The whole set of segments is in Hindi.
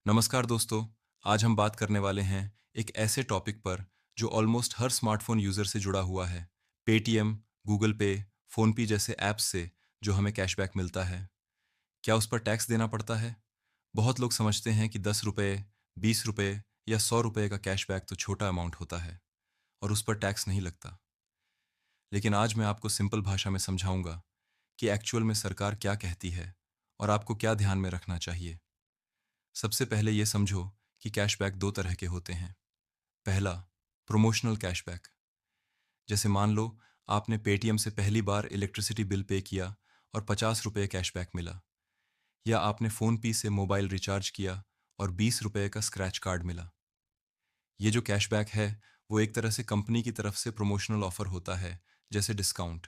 नमस्कार दोस्तों। आज हम बात करने वाले हैं एक ऐसे टॉपिक पर जो ऑलमोस्ट हर स्मार्टफोन यूज़र से जुड़ा हुआ है। पेटीएम, गूगल पे, फ़ोनपे जैसे ऐप्स से जो हमें कैशबैक मिलता है। क्या उस पर टैक्स देना पड़ता है? बहुत लोग समझते हैं कि ₹10, ₹20 या ₹100 का कैशबैक तो छोटा अमाउंट होता है और उस पर टैक्स नहीं लगता। लेकिन आज मैं आपको सिंपल भाषा में समझाऊंगा कि एक्चुअल में सरकार क्या कहती है और आपको क्या ध्यान में रखना चाहिए। सबसे पहले ये समझो कि कैशबैक दो तरह के होते हैं। पहला, प्रमोशनल कैशबैक। जैसे मान लो आपने पेटीएम से पहली बार इलेक्ट्रिसिटी बिल पे किया और ₹50 कैशबैक मिला, या आपने फ़ोन पे से मोबाइल रिचार्ज किया और ₹20 का स्क्रैच कार्ड मिला। ये जो कैशबैक है वो एक तरह से कंपनी की तरफ से प्रमोशनल ऑफर होता है, जैसे डिस्काउंट।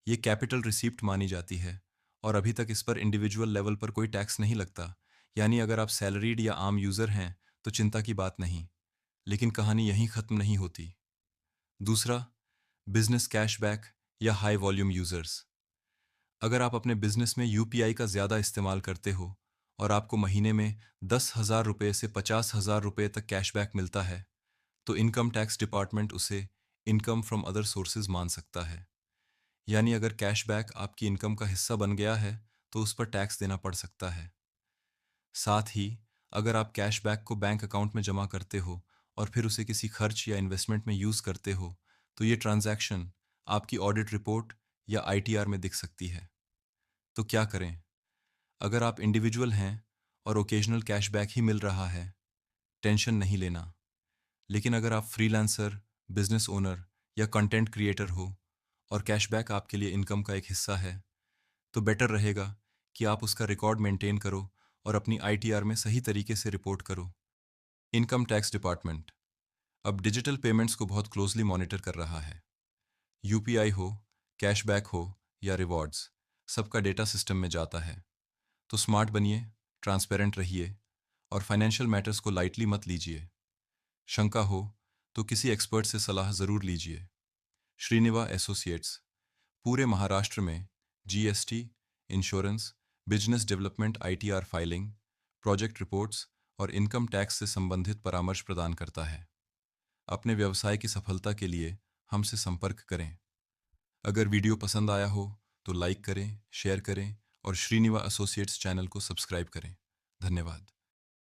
ये कैपिटल रिसीप्ट मानी जाती है और अभी तक इस पर इंडिविजुअल लेवल पर कोई टैक्स नहीं लगता। यानी अगर आप सैलरीड या आम यूज़र हैं तो चिंता की बात नहीं। लेकिन कहानी यहीं ख़त्म नहीं होती। दूसरा, बिजनेस कैशबैक या हाई वॉल्यूम यूज़र्स। अगर आप अपने बिजनेस में यूपीआई का ज़्यादा इस्तेमाल करते हो और आपको महीने में ₹10,000 से ₹50,000 तक कैशबैक मिलता है, तो इनकम टैक्स डिपार्टमेंट उसे इनकम फ्रॉम अदर सोर्सेज मान सकता है। यानी अगर कैशबैक आपकी इनकम का हिस्सा बन गया है तो उस पर टैक्स देना पड़ सकता है। साथ ही अगर आप कैशबैक को बैंक अकाउंट में जमा करते हो और फिर उसे किसी खर्च या इन्वेस्टमेंट में यूज़ करते हो, तो ये ट्रांजैक्शन आपकी ऑडिट रिपोर्ट या आईटीआर में दिख सकती है। तो क्या करें? अगर आप इंडिविजुअल हैं और ओकेजनल कैशबैक ही मिल रहा है, टेंशन नहीं लेना। लेकिन अगर आप फ्रीलांसर, बिजनेस ओनर या कंटेंट क्रिएटर हो और कैशबैक आपके लिए इनकम का एक हिस्सा है, तो बेटर रहेगा कि आप उसका रिकॉर्ड मेंटेन करो और अपनी आईटीआर में सही तरीके से रिपोर्ट करो। इनकम टैक्स डिपार्टमेंट अब डिजिटल पेमेंट्स को बहुत क्लोजली मॉनिटर कर रहा है। यूपीआई हो, कैशबैक हो या रिवॉर्ड्स, सबका डेटा सिस्टम में जाता है। तो स्मार्ट बनिए, ट्रांसपेरेंट रहिए और फाइनेंशियल मैटर्स को लाइटली मत लीजिए। शंका हो तो किसी एक्सपर्ट से सलाह ज़रूर लीजिए। श्रीनिवा एसोसिएट्स पूरे महाराष्ट्र में GST, insurance, business development, ITR filing, project reports और इनकम टैक्स से संबंधित परामर्श प्रदान करता है। अपने व्यवसाय की सफलता के लिए हमसे संपर्क करें। अगर वीडियो पसंद आया हो तो लाइक करें, शेयर करें और श्रीनिवा एसोसिएट्स चैनल को सब्सक्राइब करें। धन्यवाद।